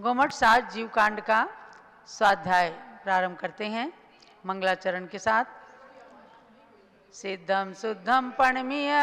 गोमठ साज जीव कांड का स्वाध्याय प्रारंभ करते हैं मंगलाचरण के साथ। सिद्धम शुद्धम पणमीय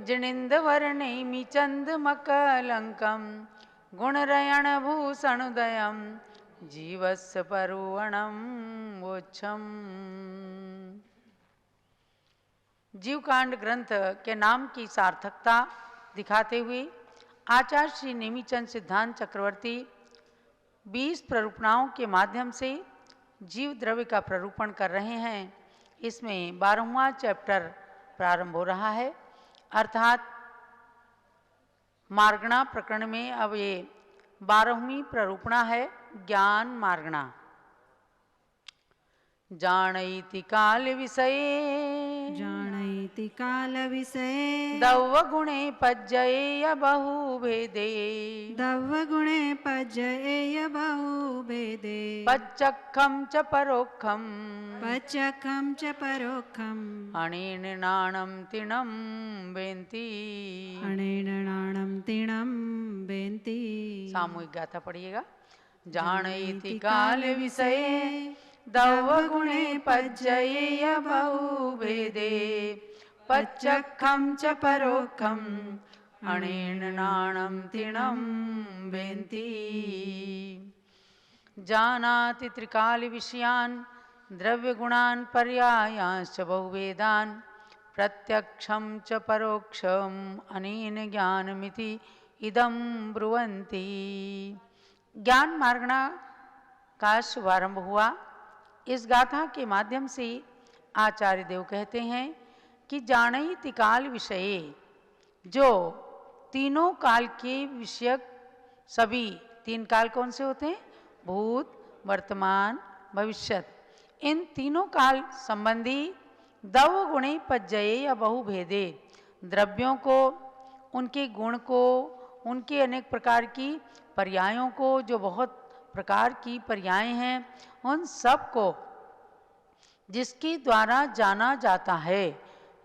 जिनिंद वर्णिमि चंदमकलंकम गुणरयण भूषणुदयम जीवस्य परुवणम वोच्छम। जीवकांड ग्रंथ के नाम की सार्थकता दिखाते हुए आचार्य श्री नेमिचंद सिद्धांत चक्रवर्ती 20 प्ररूपणाओं के माध्यम से जीव द्रव्य का प्ररूपण कर रहे हैं। इसमें 12वां चैप्टर प्रारंभ हो रहा है, अर्थात मार्गणा प्रकरण में अब ये 12वीं प्ररूपणा है, ज्ञान मार्गणा। जानैति काल विषये दौवगुणे पज्जयेय बहुभेदे पच्चक्खं च परोक्षं अनेन नाणं तिणं बेन्ति। सामूहिक गाथा पढ़िएगा। जानैति काल विषये दौवगुणे पज्जयेय बहुभेदे पच्चक्खं च परोक्षं अनेन नाणं तिणं बेन्ति। जानाति त्रिकाल विषयान् द्रव्यगुणान् पर्यायांश्च बहुवेदान् प्रत्यक्षं च परोक्षम् अनेन ज्ञानमिति इदं ब्रुवन्ति। ज्ञान मार्गणा का शुभारंभ हुआ। इस गाथा के माध्यम से आचार्य देव कहते हैं कि जानैति काल विषये, जो तीनों काल के विषयक सभी तीन काल कौन से होते हैं? भूत, वर्तमान, भविष्यत। इन तीनों काल संबंधी दव गुणे पज्जये या बहुभेदे, द्रव्यों को, उनके गुण को, उनके अनेक प्रकार की पर्यायों को, जो बहुत प्रकार की पर्याय हैं, उन सब को जिसके द्वारा जाना जाता है,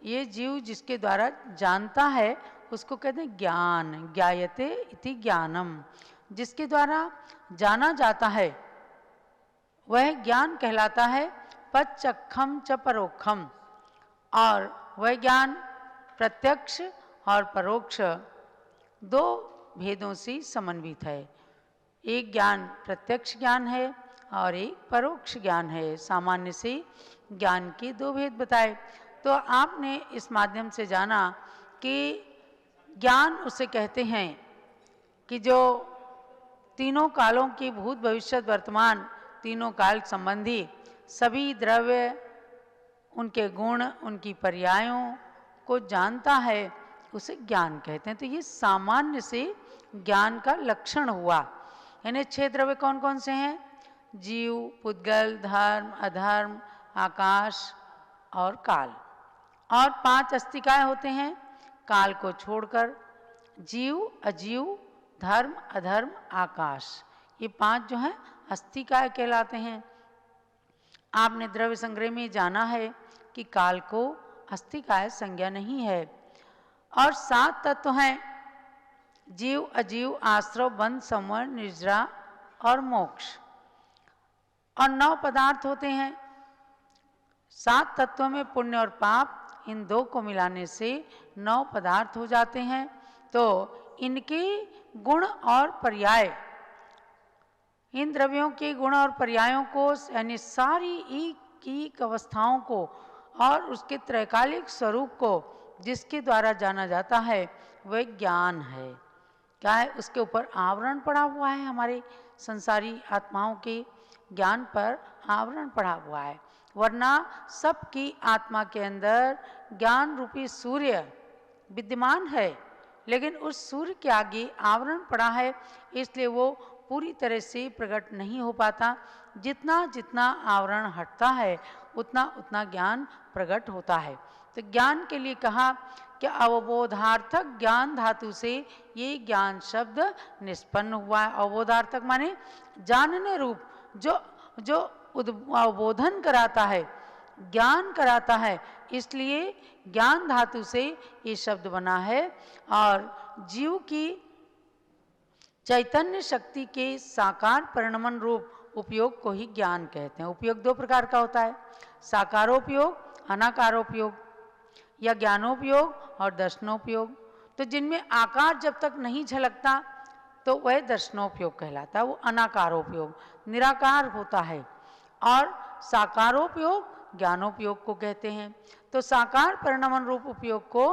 ये जीव जिसके द्वारा जानता है उसको कहते हैं ज्ञान। ज्ञायते इति ज्ञानम। जिसके द्वारा जाना जाता है वह ज्ञान कहलाता है। पच्चक्खम च परोक्षम, और वह ज्ञान प्रत्यक्ष और परोक्ष दो भेदों से समन्वित है। एक ज्ञान प्रत्यक्ष ज्ञान है और एक परोक्ष ज्ञान है। सामान्य से ज्ञान के दो भेद बताए। तो आपने इस माध्यम से जाना कि ज्ञान उसे कहते हैं कि जो तीनों कालों की भूत, भविष्य, वर्तमान, तीनों काल संबंधी सभी द्रव्य, उनके गुण, उनकी पर्यायों को जानता है, उसे ज्ञान कहते हैं। तो ये सामान्य से ज्ञान का लक्षण हुआ। यानी 6 द्रव्य कौन कौन से हैं? जीव, पुद्गल, धर्म, अधर्म, आकाश और काल। और 5 अस्तिकाएं होते हैं काल को छोड़कर, जीव, अजीव, धर्म, अधर्म, आकाश। ये 5 जो हैं अस्तिकाएं कहलाते हैं। आपने द्रव्य संग्रह में जाना है कि काल को अस्तिकाय संज्ञा नहीं है। और 7 तत्व हैं, जीव, अजीव, आश्रव, बंध, संवर, निद्रा और मोक्ष। और 9 पदार्थ होते हैं। 7 तत्वों में पुण्य और पाप, इन 2 को मिलाने से 9 पदार्थ हो जाते हैं। तो इनके गुण और पर्याय, इन द्रव्यों के गुण और पर्यायों को, यानी सारी एक अवस्थाओं को और उसके त्रैकालिक स्वरूप को जिसके द्वारा जाना जाता है वह ज्ञान है। क्या है? उसके ऊपर आवरण पड़ा हुआ है। हमारे संसारी आत्माओं के ज्ञान पर आवरण पड़ा हुआ है, वरना सबकी आत्मा के अंदर ज्ञान रूपी सूर्य विद्यमान है, लेकिन उस सूर्य के आगे आवरण पड़ा है, इसलिए वो पूरी तरह से प्रकट नहीं हो पाता। जितना जितना आवरण हटता है उतना उतना ज्ञान प्रकट होता है। तो ज्ञान के लिए कहा कि अवबोधार्थक ज्ञान धातु से ये ज्ञान शब्द निष्पन्न हुआ है। अवबोधार्थक माने जानने रूप, जो अवबोधन कराता है, ज्ञान कराता है, इसलिए ज्ञान धातु से ये शब्द बना है। और जीव की चैतन्य शक्ति के साकार परिणमन रूप उपयोग को ही ज्ञान कहते हैं। उपयोग दो प्रकार का होता है, साकारोपयोग, अनाकारोपयोग, या ज्ञानोपयोग और दर्शनोपयोग। तो जिनमें आकार जब तक नहीं झलकता तो वह दर्शनोपयोग कहलाता है, वो अनाकारोपयोग निराकार होता है। और साकारोपयोग ज्ञानोपयोग को कहते हैं। तो साकार परिणमन रूप उपयोग को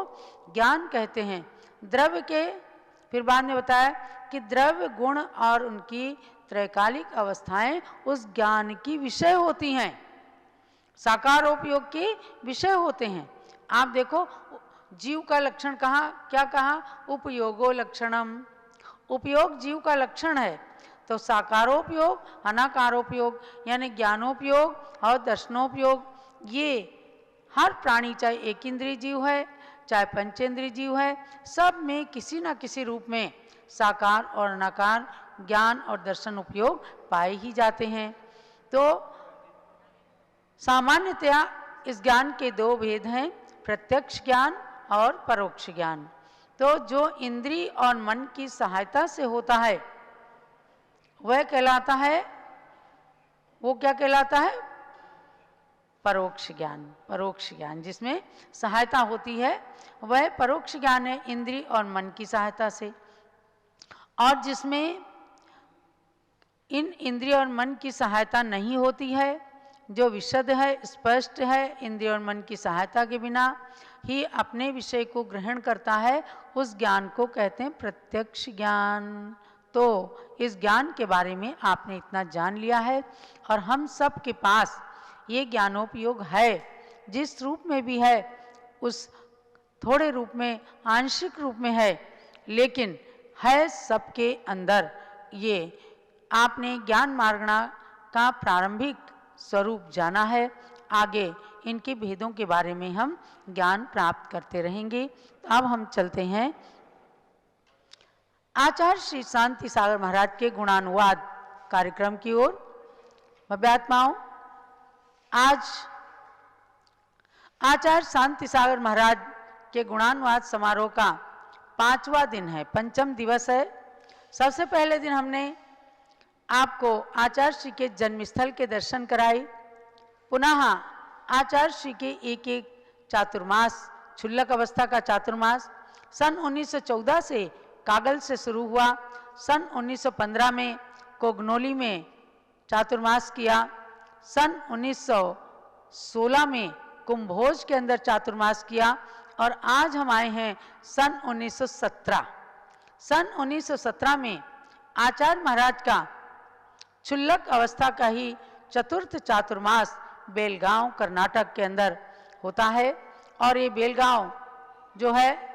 ज्ञान कहते हैं। द्रव्य के, फिर बाद में बताया कि द्रव्य गुण और उनकी त्रैकालिक अवस्थाएं उस ज्ञान की विषय होती हैं, साकारोपयोग के विषय होते हैं। आप देखो जीव का लक्षण कहा, क्या कहा, उपयोगो लक्षणम, उपयोग जीव का लक्षण है। तो साकारोपयोग, अनाकारोपयोग यानी ज्ञानोपयोग और दर्शनोपयोग, ये हर प्राणी, चाहे एक इंद्रिय जीव है चाहे पंचेंद्रिय जीव है, सब में किसी न किसी रूप में साकार और अनाकार ज्ञान और दर्शन उपयोग पाए ही जाते हैं। तो सामान्यतया इस ज्ञान के दो भेद हैं, प्रत्यक्ष ज्ञान और परोक्ष ज्ञान। तो जो इंद्रिय और मन की सहायता से होता है वह कहलाता है, वो क्या कहलाता है, परोक्ष ज्ञान। परोक्ष ज्ञान जिसमें सहायता होती है वह परोक्ष ज्ञान है, इंद्रिय और मन की सहायता से। और जिसमें इन इंद्रिय और मन की सहायता नहीं होती है, जो विशद है, स्पष्ट है, इंद्रिय और मन की सहायता के बिना ही अपने विषय को ग्रहण करता है, उस ज्ञान को कहते हैं प्रत्यक्ष ज्ञान। तो इस ज्ञान के बारे में आपने इतना जान लिया है और हम सब के पास ये ज्ञानोपयोग है, जिस रूप में भी है, उस थोड़े रूप में, आंशिक रूप में है, लेकिन है सबके अंदर। ये आपने ज्ञान मार्गणा का प्रारंभिक स्वरूप जाना है, आगे इनके भेदों के बारे में हम ज्ञान प्राप्त करते रहेंगे। अब हम चलते हैं आचार्य श्री शांति सागर महाराज के गुणानुवाद कार्यक्रम की ओर। भव्यात्माओं, आज आचार्य शांति सागर महाराज के गुणानुवाद समारोह का 5वां दिन है, पंचम दिवस है। सबसे पहले दिन हमने आपको आचार्य श्री के जन्मस्थल के दर्शन कराए, पुनः आचार्य श्री के एक एक चातुर्मास, क्षुल्लक अवस्था का चातुर्मास सन 1914 से कागल से शुरू हुआ, सन 1915 में कोगनोली में चातुर्मास किया, सन 1916 में कुंभोज के अंदर चातुर्मास किया, और आज हम आए हैं सन 1917। सन 1917 में आचार्य महाराज का क्षुल्लक अवस्था का ही चतुर्थ चातुर्मास बेलगांव कर्नाटक के अंदर होता है। और ये बेलगांव जो है,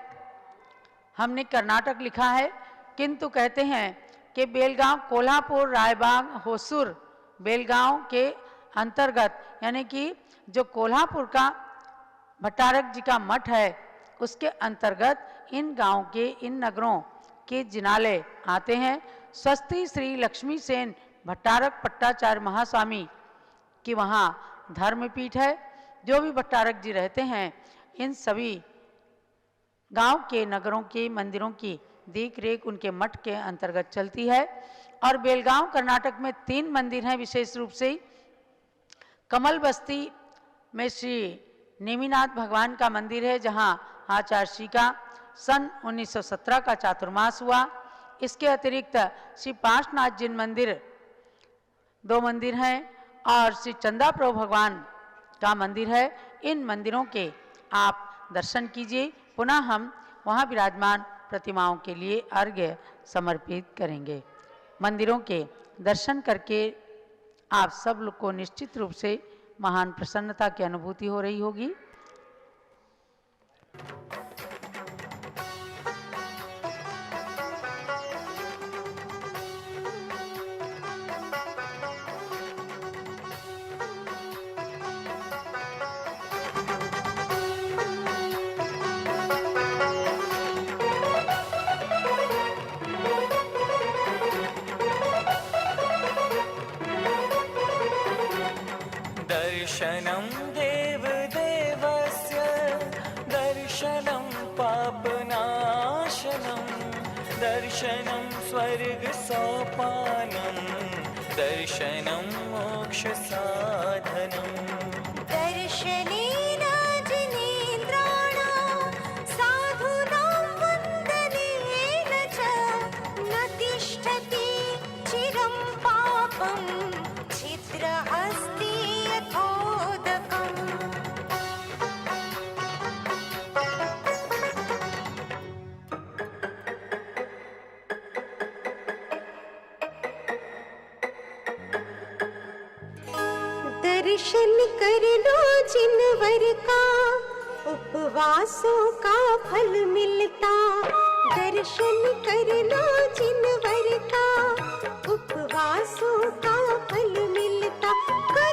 हमने कर्नाटक लिखा है, किंतु कहते हैं कि बेलगांव कोल्हापुर, रायबाग, होसूर बेलगांव के अंतर्गत, यानी कि जो कोल्हापुर का भट्टारक जी का मठ है उसके अंतर्गत इन गांव के, इन नगरों के जिनाले आते हैं। स्वस्ति श्री लक्ष्मी सेन भट्टारक पट्टाचार्य महास्वामी की वहाँ धर्मपीठ है। जो भी भट्टारक जी रहते हैं, इन सभी गांव के, नगरों के मंदिरों की देख रेख उनके मठ के अंतर्गत चलती है। और बेलगांव कर्नाटक में 3 मंदिर हैं विशेष रूप से। कमल बस्ती में श्री नेमिनाथ भगवान का मंदिर है, जहां आचार्य श्री का सन 1917 का चातुर्मास हुआ। इसके अतिरिक्त श्री पार्श्वनाथ जिन मंदिर 2 मंदिर हैं, और श्री चंदा प्रभु भगवान का मंदिर है। इन मंदिरों के आप दर्शन कीजिए। पुनः हम वहाँ विराजमान प्रतिमाओं के लिए अर्घ्य समर्पित करेंगे। मंदिरों के दर्शन करके आप सब लोग को निश्चित रूप से महान प्रसन्नता की अनुभूति हो रही होगी। दर्शनं देवदेवस्य दर्शनं पापनाशनं दर्शनं स्वर्ग दर्शनं मोक्षसाधनम् दर्शनेन जिनेन्द्राणां साधूनां वन्दनेन च न तिष्ठति चिरं पापं छिद्रहस्ते यथोदकम् दर्शन कर लो जिनवर का उपवासों का फल मिलता दर्शन कर लो जिनवर का उपवासों का फल मिलता करो